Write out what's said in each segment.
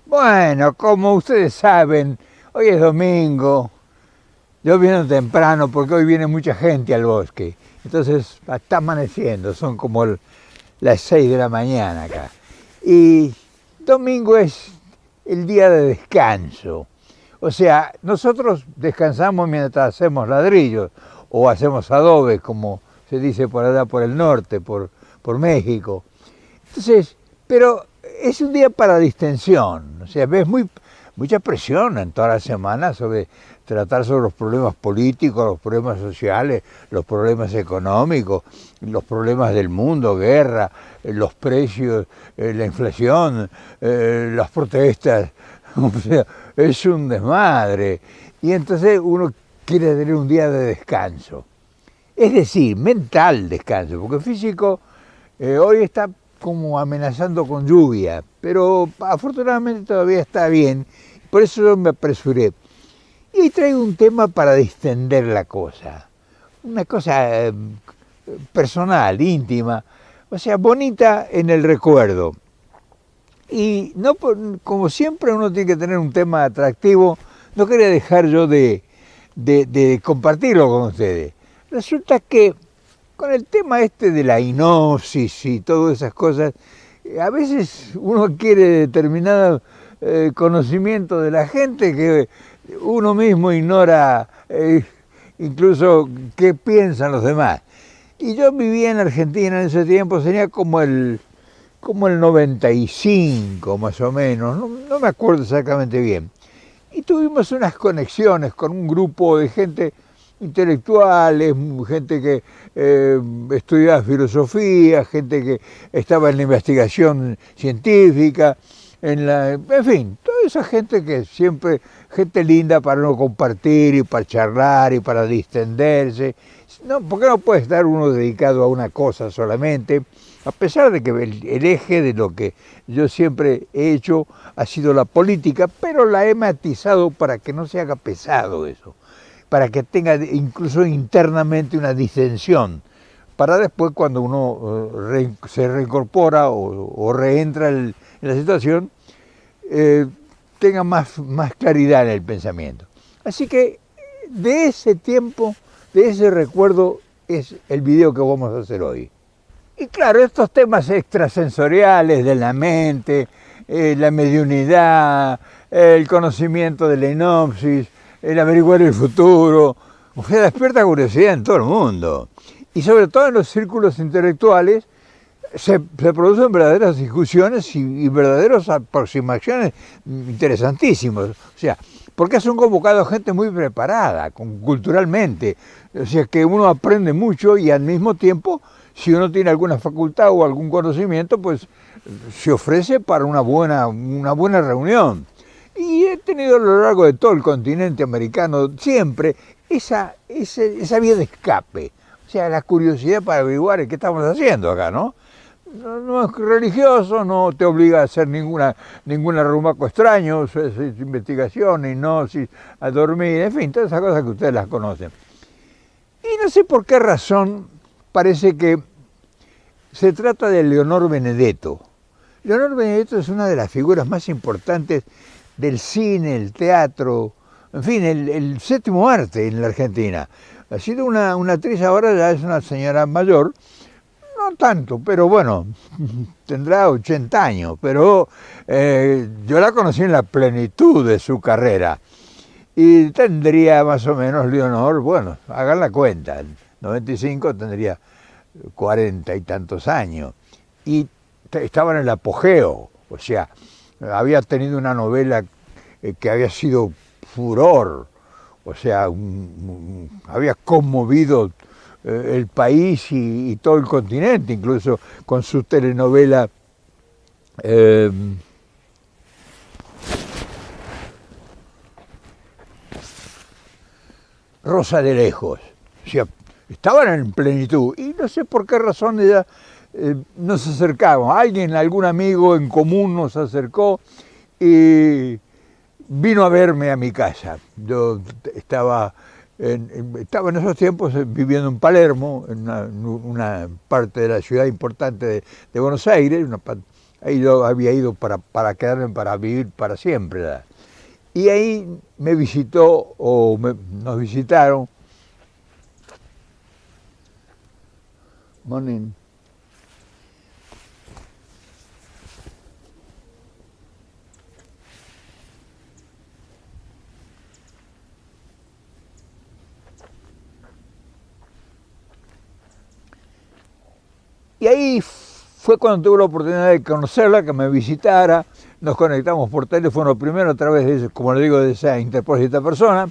Bueno, como ustedes saben, hoy es domingo, yo vine temprano porque hoy viene mucha gente al bosque. Entonces está amaneciendo, son como las 6 de la mañana acá. Y domingo es el día de descanso. O sea, nosotros descansamos mientras hacemos ladrillos o hacemos adobe, como se dice por allá por el norte, por México. Entonces, pero es un día para distensión, o sea, ves mucha presión en toda la semana sobre tratar sobre los problemas políticos, los problemas sociales, los problemas económicos, los problemas del mundo, guerra, los precios, la inflación, las protestas, o sea, es un desmadre. Y entonces uno quiere tener un día de descanso, es decir, mental descanso, porque físico hoy está como amenazando con lluvia, pero afortunadamente todavía está bien, por eso yo me apresuré. Y hoy traigo un tema para distender la cosa, una cosa personal, íntima, o sea, bonita en el recuerdo. Y no, como siempre uno tiene que tener un tema atractivo, no quería dejar yo de compartirlo con ustedes. Resulta que con el tema este de la hipnosis y todas esas cosas, a veces uno quiere determinado conocimiento de la gente que uno mismo ignora incluso qué piensan los demás. Y yo vivía en Argentina en ese tiempo, tenía como el 95 más o menos, no me acuerdo exactamente bien. Y tuvimos unas conexiones con un grupo de gente intelectuales, gente que estudiaba filosofía, gente que estaba en la investigación científica, en fin, toda esa gente que siempre, gente linda para no compartir y para charlar y para distenderse. No, porque no puede estar uno dedicado a una cosa solamente, a pesar de que el eje de lo que yo siempre he hecho ha sido la política, pero la he matizado para que no se haga pesado eso, para que tenga incluso internamente una distensión, para después cuando uno se reincorpora o reentra en la situación, tenga más claridad en el pensamiento. Así que de ese tiempo, de ese recuerdo, es el video que vamos a hacer hoy. Y claro, estos temas extrasensoriales de la mente, la mediunidad, el conocimiento de la hipnosis, el averiguar el futuro, o sea, despierta curiosidad en todo el mundo. Y sobre todo en los círculos intelectuales se producen verdaderas discusiones y verdaderas aproximaciones interesantísimas. O sea, porque son convocados gente muy preparada, culturalmente. O sea, que uno aprende mucho y al mismo tiempo, si uno tiene alguna facultad o algún conocimiento, pues se ofrece para una buena reunión. Y he tenido a lo largo de todo el continente americano siempre esa vía de escape. O sea, la curiosidad para averiguar qué estamos haciendo acá, ¿no? No es religioso, no te obliga a hacer ninguna rumbaco extraño, es investigación, hipnosis, a dormir, en fin, todas esas cosas que ustedes las conocen. Y no sé por qué razón parece que se trata de Leonor Benedetto. Leonor Benedetto es una de las figuras más importantes del cine, el teatro, en fin, el séptimo arte en la Argentina. Ha sido una actriz, ahora ya es una señora mayor, no tanto, pero bueno, tendrá 80 años, pero yo la conocí en la plenitud de su carrera. Y tendría más o menos Leonor, bueno, hagan la cuenta, en 95 tendría 40 y tantos años. Y estaba en el apogeo, o sea, había tenido una novela que había sido furor, o sea, había conmovido el país y todo el continente, incluso con su telenovela Rosa de Lejos. O sea, estaban en plenitud y no sé por qué razón ella nos acercamos. Algún amigo en común nos acercó y vino a verme a mi casa. Yo estaba en esos tiempos viviendo en Palermo, en una parte de la ciudad importante de Buenos Aires, había ido para quedarme, para vivir para siempre. Y ahí me visitó, nos visitaron. Morning. Y ahí fue cuando tuve la oportunidad de conocerla, que me visitara, nos conectamos por teléfono primero a través de, como le digo, de esa Interpol de esta persona,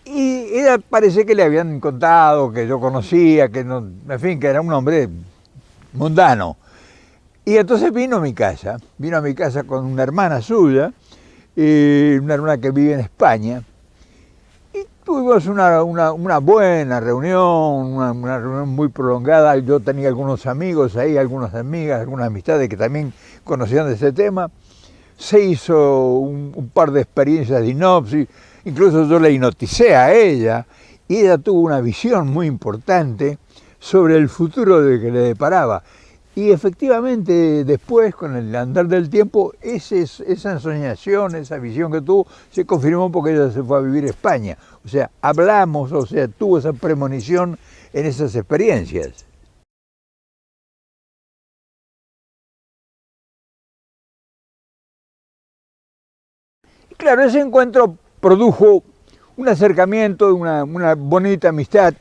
y ella parece que le habían contado que yo conocía, que no, en fin, que era un hombre mundano. Y entonces vino a mi casa con una hermana suya, una hermana que vive en España. Tuvimos una buena reunión, una reunión muy prolongada. Yo tenía algunos amigos ahí, algunas amigas, algunas amistades que también conocían de ese tema. Se hizo un par de experiencias de hipnosis, incluso yo le hipnoticé a ella, y ella tuvo una visión muy importante sobre el futuro de que le deparaba. Y efectivamente después, con el andar del tiempo, esa soñación, esa visión que tuvo, se confirmó porque ella se fue a vivir a España. O sea, tuvo esa premonición en esas experiencias. Y claro, ese encuentro produjo un acercamiento, una bonita amistad,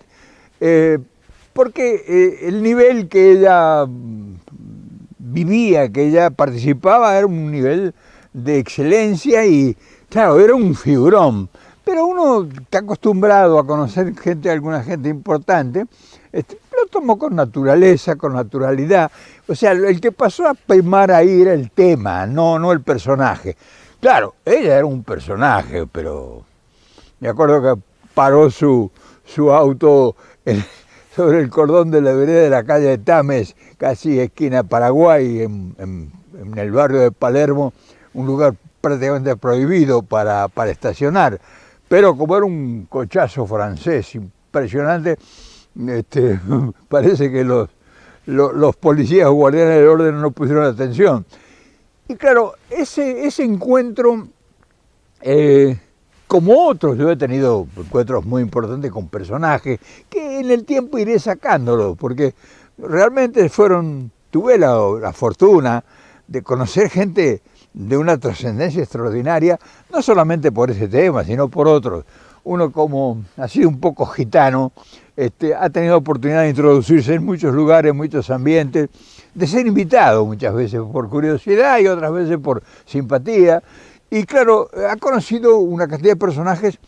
porque el nivel que ella vivía, que ella participaba, era un nivel de excelencia y, claro, era un figurón. Pero uno está acostumbrado a conocer alguna gente importante, lo tomó con naturaleza, con naturalidad. O sea, el que pasó a primar ahí era el tema, no el personaje. Claro, ella era un personaje, pero me acuerdo que paró su auto sobre el cordón de la vereda de la calle de Tames, casi esquina Paraguay, en el barrio de Palermo, un lugar prácticamente prohibido para estacionar. Pero como era un cochazo francés impresionante, parece que los policías o guardianes del orden no pusieron atención. Y claro, ese encuentro, como otros, yo he tenido encuentros muy importantes con personajes, que en el tiempo iré sacándolos, porque realmente tuve la fortuna de conocer gente de una trascendencia extraordinaria, no solamente por ese tema, sino por otros. Uno, como ha sido un poco gitano, ha tenido oportunidad de introducirse en muchos lugares, en muchos ambientes, de ser invitado muchas veces por curiosidad y otras veces por simpatía. Y claro, ha conocido una cantidad de personajes,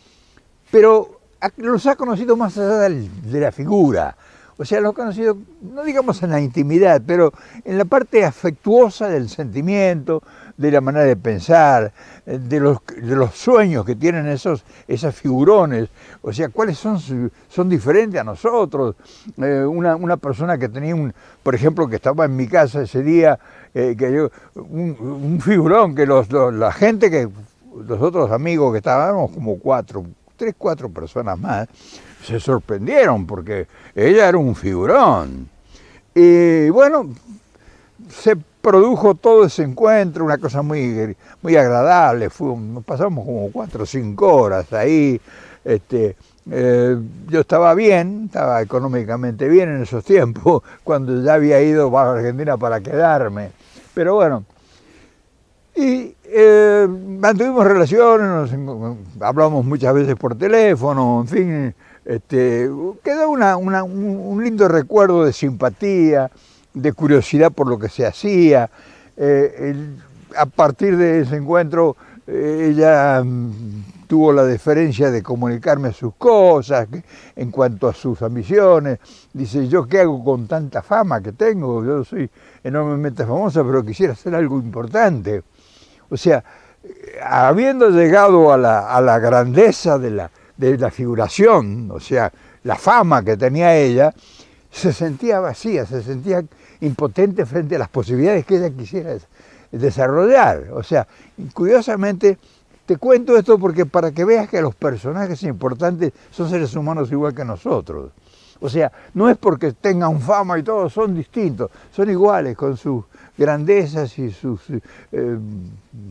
pero los ha conocido más allá de la figura. O sea, los ha conocido, no digamos en la intimidad, pero en la parte afectuosa del sentimiento, de la manera de pensar, de los sueños que tienen esos figurones. O sea, cuáles son diferentes a nosotros. Una persona que tenía por ejemplo, que estaba en mi casa ese día, un figurón que la gente los otros amigos que estábamos, como 3, 4 personas más, se sorprendieron porque ella era un figurón. Y bueno, se produjo todo ese encuentro, una cosa muy, muy agradable. Pasamos como 4 o 5 horas ahí. Yo estaba bien, estaba económicamente bien en esos tiempos, cuando ya había ido a Argentina para quedarme. Pero bueno, y mantuvimos relaciones, hablamos muchas veces por teléfono, en fin, quedó un lindo recuerdo de simpatía, de curiosidad por lo que se hacía. A partir de ese encuentro, ella tuvo la deferencia de comunicarme sus cosas, en cuanto a sus ambiciones. Dice, ¿yo qué hago con tanta fama que tengo? Yo soy enormemente famosa, pero quisiera hacer algo importante. O sea, habiendo llegado a la grandeza de la figuración, o sea, la fama que tenía ella, se sentía vacía, se sentía impotente frente a las posibilidades que ella quisiera desarrollar. O sea, curiosamente, te cuento esto porque para que veas que los personajes importantes son seres humanos igual que nosotros. O sea, no es porque tengan fama y todo, son distintos, son iguales con sus grandezas y sus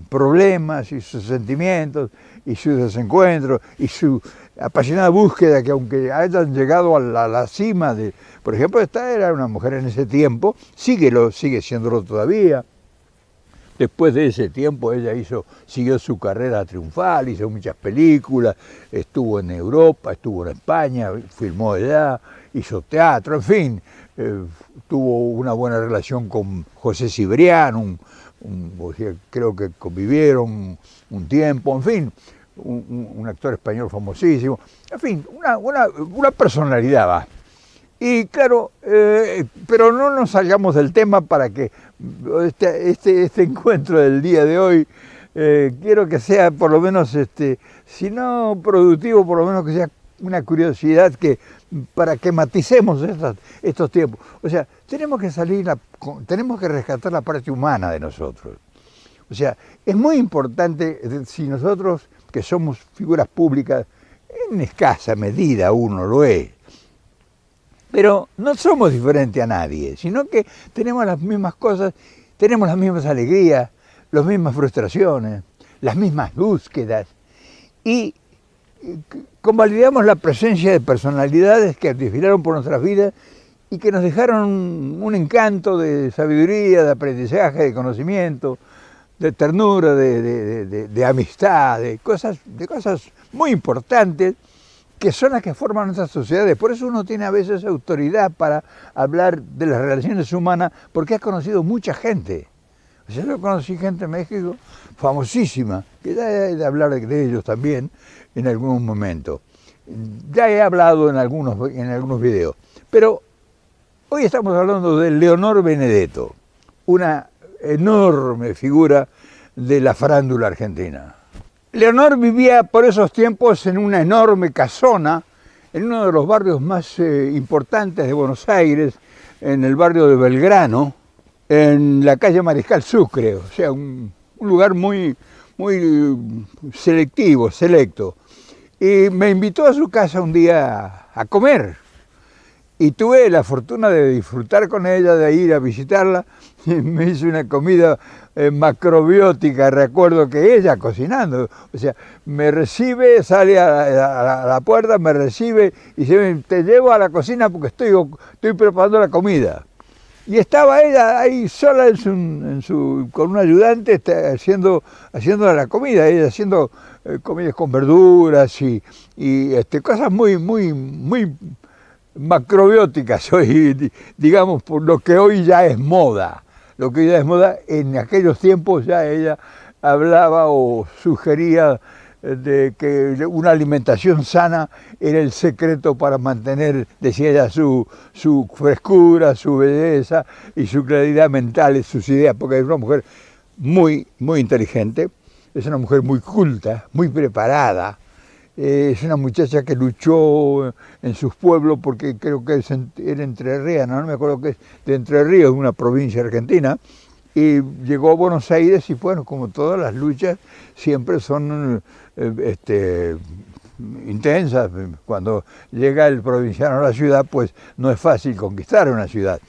problemas y sus sentimientos y sus desencuentros y su apasionada búsqueda que aunque hayan llegado a la cima de... Por ejemplo, esta era una mujer en ese tiempo, sigue siéndolo todavía. Después de ese tiempo ella siguió su carrera triunfal, hizo muchas películas, estuvo en Europa, estuvo en España, filmó allá, hizo teatro, en fin, tuvo una buena relación con José Cibrián, creo que convivieron un tiempo, en fin, un actor español famosísimo, en fin, una personalidad va. Y claro, pero no nos salgamos del tema para que este encuentro del día de hoy, quiero que sea por lo menos, si no productivo, por lo menos que sea una curiosidad para que maticemos estos tiempos. O sea, tenemos que rescatar la parte humana de nosotros. O sea, es muy importante si nosotros, que somos figuras públicas, en escasa medida uno lo es, pero no somos diferentes a nadie, sino que tenemos las mismas cosas, tenemos las mismas alegrías, las mismas frustraciones, las mismas búsquedas, y convalidamos la presencia de personalidades que desfilaron por nuestras vidas y que nos dejaron un encanto de sabiduría, de aprendizaje, de conocimiento, de ternura, de amistad, de cosas muy importantes, que son las que forman nuestras sociedades. Por eso uno tiene a veces autoridad para hablar de las relaciones humanas, porque ha conocido mucha gente. O sea, yo conocí gente en México famosísima, que ya he de hablar de ellos también en algún momento. Ya he hablado en algunos videos. Pero hoy estamos hablando de Leonor Benedetto, una enorme figura de la farándula argentina. Leonor vivía por esos tiempos en una enorme casona, en uno de los barrios más importantes de Buenos Aires, en el barrio de Belgrano, en la calle Mariscal Sucre, o sea, un lugar muy selecto. Y me invitó a su casa un día a comer. Y tuve la fortuna de disfrutar con ella, de ir a visitarla. Y me hizo una comida macrobiótica, recuerdo que ella cocinando. O sea, me recibe, sale a la puerta, me recibe y dice, te llevo a la cocina porque estoy preparando la comida. Y estaba ella ahí sola con un ayudante haciendo la comida, ella haciendo comidas con verduras y cosas muy macrobióticas, hoy, digamos, por lo que hoy ya es moda. Lo que ya es moda, en aquellos tiempos ya ella hablaba o sugería de que una alimentación sana era el secreto para mantener, decía ella, su frescura, su belleza y su claridad mental, sus ideas, porque es una mujer muy inteligente, es una mujer muy culta, muy preparada. Es una muchacha que luchó en sus pueblos, porque creo que era entrerriana, no me acuerdo que es de Entre Ríos, una provincia argentina, y llegó a Buenos Aires y bueno, como todas las luchas, siempre son intensas. Cuando llega el provinciano a la ciudad, pues no es fácil conquistar una ciudad.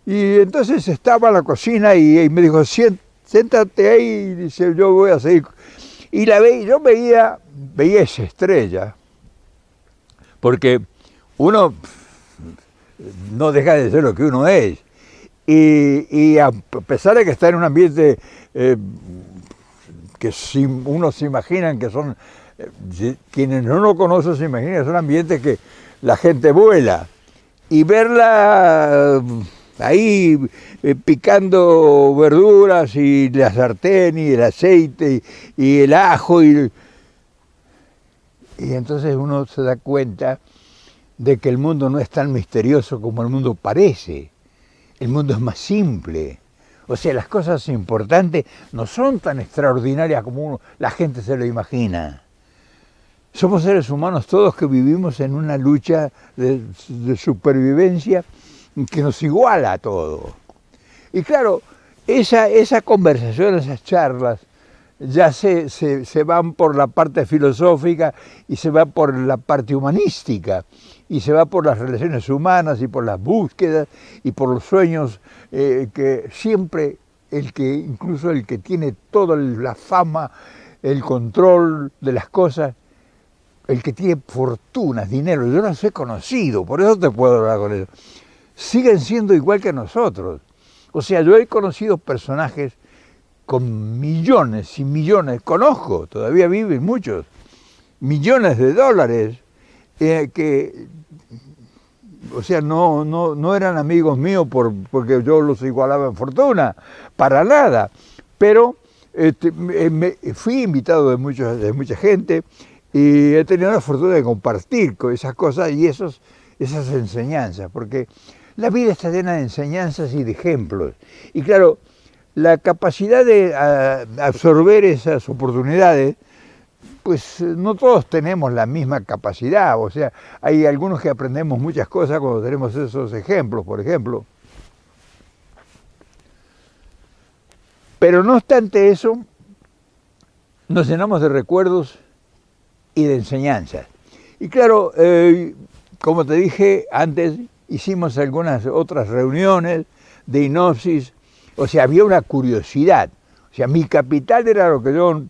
Y entonces estaba en la cocina y me dijo, siéntate ahí, y dice, yo voy a seguir. Y yo veía esa estrella, porque uno no deja de ser lo que uno es. Y a pesar de que está en un ambiente que uno se imagina que son, quienes no lo conocen se imaginan que son ambientes que la gente vuela. Y verla ahí picando verduras y la sartén y el aceite y el ajo y entonces uno se da cuenta de que el mundo no es tan misterioso como el mundo parece. El mundo es más simple. O sea, las cosas importantes no son tan extraordinarias como la gente se lo imagina. Somos seres humanos todos que vivimos en una lucha de supervivencia que nos iguala a todo. Y claro, esa conversación, esas charlas ya se van por la parte filosófica y se va por la parte humanística y se va por las relaciones humanas y por las búsquedas y por los sueños que siempre incluso el que tiene toda la fama, el control de las cosas, el que tiene fortunas, dinero, yo los he conocido, por eso te puedo hablar con ellos, siguen siendo igual que nosotros. O sea, yo he conocido personajes con millones y millones, conozco, todavía viven muchos, millones de dólares, que, o sea, no eran amigos míos porque yo los igualaba en fortuna, para nada, pero fui invitado de mucha gente y he tenido la fortuna de compartir con esas cosas y esas enseñanzas, porque la vida está llena de enseñanzas y de ejemplos, y claro, la capacidad de absorber esas oportunidades, pues no todos tenemos la misma capacidad, o sea, hay algunos que aprendemos muchas cosas cuando tenemos esos ejemplos, por ejemplo. Pero no obstante eso, nos llenamos de recuerdos y de enseñanzas. Y claro, como te dije antes, hicimos algunas otras reuniones de hipnosis. O sea, había una curiosidad. O sea, mi capital era lo que yo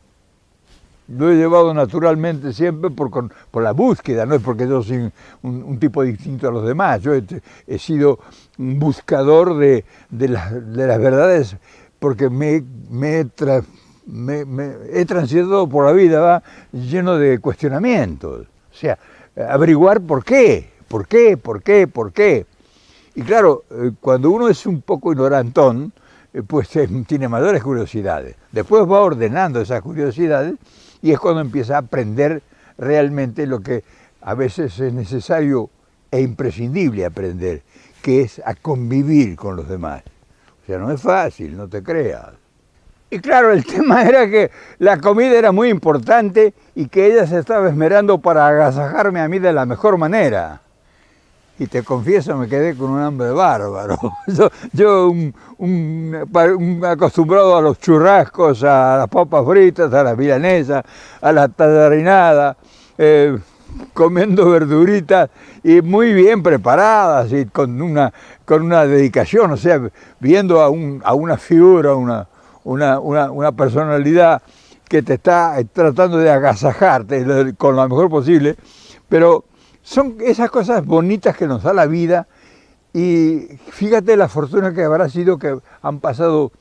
lo he llevado naturalmente siempre por la búsqueda, no es porque yo soy un tipo distinto a los demás. Yo he sido un buscador de las verdades porque me he transitado por la vida, ¿va? Lleno de cuestionamientos. O sea, averiguar por qué. Y claro, cuando uno es un poco ignorantón, pues tiene mayores curiosidades. Después va ordenando esas curiosidades y es cuando empieza a aprender realmente lo que a veces es necesario e imprescindible aprender, que es a convivir con los demás. O sea, no es fácil, no te creas. Y claro, el tema era que la comida era muy importante y que ella se estaba esmerando para agasajarme a mí de la mejor manera. Y te confieso, me quedé con un hambre bárbaro. Yo un acostumbrado a los churrascos, a las papas fritas, a las milanesas, a la tallarinada, comiendo verduritas y muy bien preparadas y con una dedicación, o sea, viendo a una figura, una personalidad que te está tratando de agasajarte con lo mejor posible, pero son esas cosas bonitas que nos da la vida y fíjate la fortuna que habrá sido que han pasado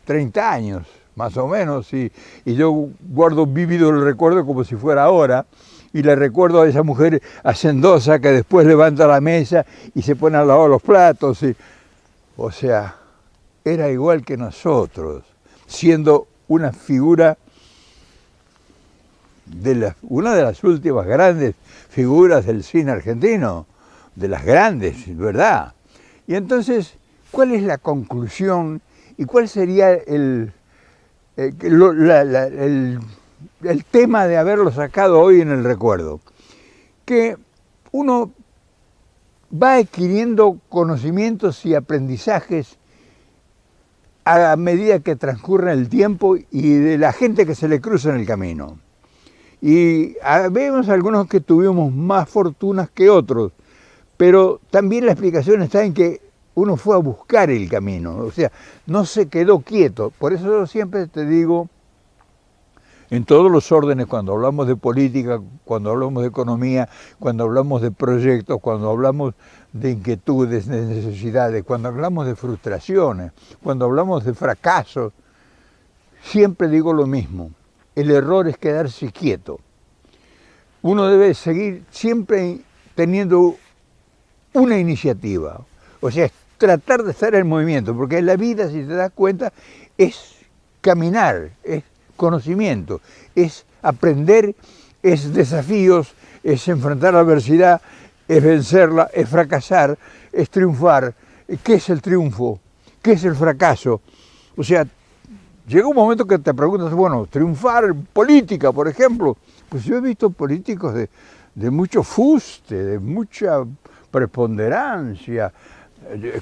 30 años, más o menos, y yo guardo vívido el recuerdo como si fuera ahora, y le recuerdo a esa mujer hacendosa que después levanta la mesa y se pone a lavar los platos, o sea, era igual que nosotros, siendo una figura una de las últimas grandes figuras del cine argentino, de las grandes, ¿verdad? Y entonces, ¿cuál es la conclusión y cuál sería el tema de haberlo sacado hoy en el recuerdo? Que uno va adquiriendo conocimientos y aprendizajes a medida que transcurre el tiempo y de la gente que se le cruza en el camino. Y vemos algunos que tuvimos más fortunas que otros, pero también la explicación está en que uno fue a buscar el camino, o sea, no se quedó quieto. Por eso yo siempre te digo, en todos los órdenes, cuando hablamos de política, cuando hablamos de economía, cuando hablamos de proyectos, cuando hablamos de inquietudes, de necesidades, cuando hablamos de frustraciones, cuando hablamos de fracasos, siempre digo lo mismo. El error es quedarse quieto. Uno debe seguir siempre teniendo una iniciativa. O sea, es tratar de estar en movimiento, porque la vida, si te das cuenta, es caminar, es conocimiento, es aprender, es desafíos, es enfrentar la adversidad, es vencerla, es fracasar, es triunfar. ¿Qué es el triunfo? ¿Qué es el fracaso? O sea, llega un momento que te preguntas, bueno, triunfar en política, por ejemplo. Pues yo he visto políticos de mucho fuste, de mucha preponderancia,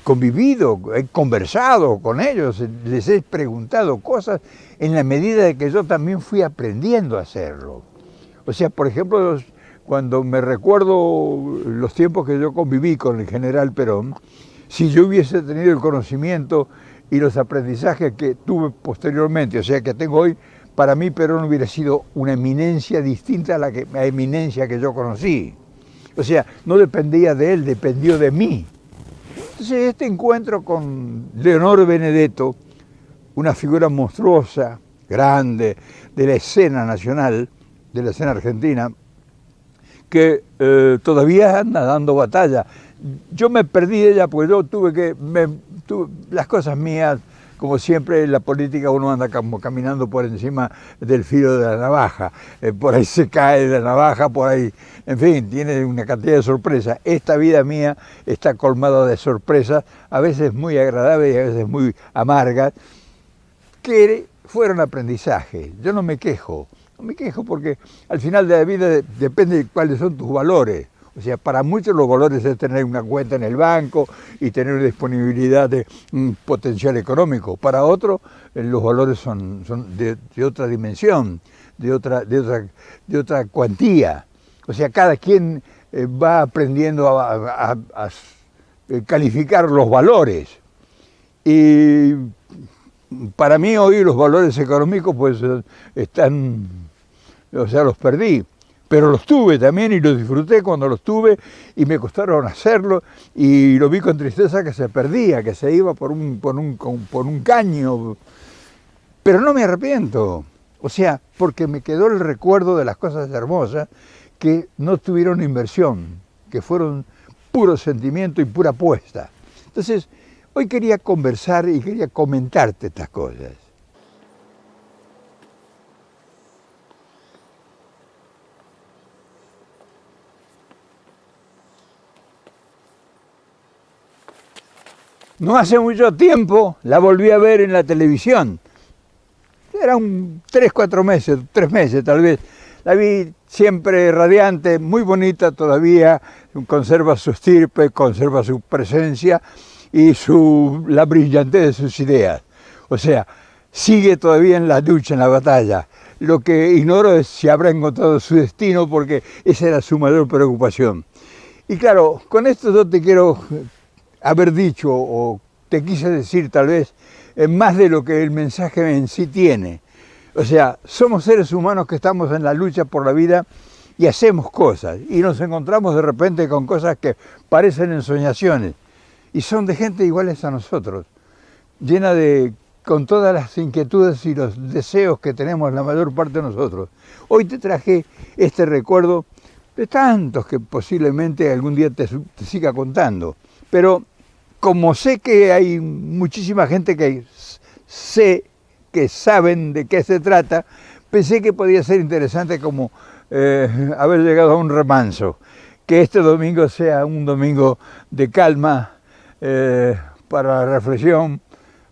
convivido, he conversado con ellos, les he preguntado cosas en la medida de que yo también fui aprendiendo a hacerlo. O sea, por ejemplo, cuando me recuerdo los tiempos que yo conviví con el general Perón, si yo hubiese tenido el conocimiento y los aprendizajes que tuve posteriormente, o sea, que tengo hoy, para mí Perón hubiera sido una eminencia distinta a la eminencia que yo conocí. O sea, no dependía de él, dependió de mí. Entonces, este encuentro con Leonor Benedetto, una figura monstruosa, grande, de la escena nacional, de la escena argentina, que todavía anda dando batalla. Yo me perdí de ella porque yo tuve las cosas mías, como siempre en la política uno anda como caminando por encima del filo de la navaja, por ahí se cae la navaja, por ahí, en fin, tiene una cantidad de sorpresas. Esta vida mía está colmada de sorpresas, a veces muy agradables y a veces muy amargas, que fueron aprendizaje. Yo no me quejo porque al final de la vida depende de cuáles son tus valores. O sea, para muchos los valores es tener una cuenta en el banco y tener disponibilidad de potencial económico. Para otros los valores son de otra dimensión, de otra cuantía. O sea, cada quien va aprendiendo a calificar los valores. Y para mí hoy los valores económicos pues están, o sea, los perdí. Pero los tuve también y los disfruté cuando los tuve y me costaron hacerlo y lo vi con tristeza que se perdía, que se iba por un caño. Pero no me arrepiento, o sea, porque me quedó el recuerdo de las cosas hermosas que no tuvieron inversión, que fueron puro sentimiento y pura apuesta. Entonces, hoy quería conversar y quería comentarte estas cosas. No hace mucho tiempo la volví a ver en la televisión. Eran 3 meses tal vez. La vi siempre radiante, muy bonita todavía, conserva su estirpe, conserva su presencia y la brillantez de sus ideas. O sea, sigue todavía en la lucha, en la batalla. Lo que ignoro es si habrá encontrado su destino, porque esa era su mayor preocupación. Y claro, con esto yo te quiero haber dicho, o te quise decir tal vez, más de lo que el mensaje en sí tiene. O sea, somos seres humanos que estamos en la lucha por la vida y hacemos cosas, y nos encontramos de repente con cosas que parecen ensoñaciones, y son de gente iguales a nosotros, llena con todas las inquietudes y los deseos que tenemos la mayor parte de nosotros. Hoy te traje este recuerdo de tantos que posiblemente algún día te siga contando, pero como sé que hay muchísima gente que saben de qué se trata, pensé que podía ser interesante como haber llegado a un remanso, que este domingo sea un domingo de calma, para la reflexión,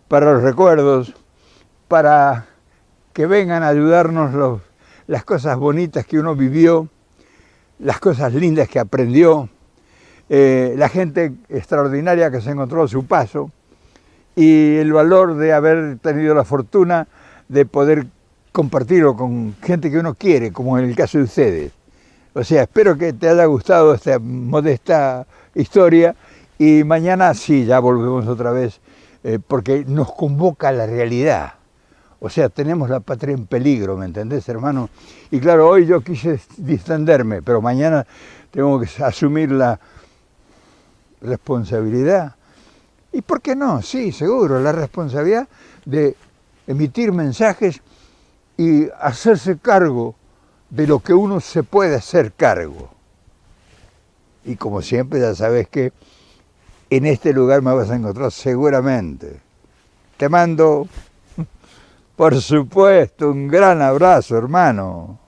para los recuerdos, para que vengan a ayudarnos las cosas bonitas que uno vivió, las cosas lindas que aprendió, la gente extraordinaria que se encontró a su paso y el valor de haber tenido la fortuna de poder compartirlo con gente que uno quiere, como en el caso de ustedes. O sea, espero que te haya gustado esta modesta historia y mañana sí, ya volvemos otra vez, porque nos convoca la realidad. O sea, tenemos la patria en peligro, ¿me entendés, hermano? Y claro, hoy yo quise distenderme, pero mañana tengo que asumir la responsabilidad. ¿Y por qué no? Sí, seguro, la responsabilidad de emitir mensajes y hacerse cargo de lo que uno se puede hacer cargo. Y como siempre, ya sabes que en este lugar me vas a encontrar seguramente. Te mando, por supuesto, un gran abrazo, hermano.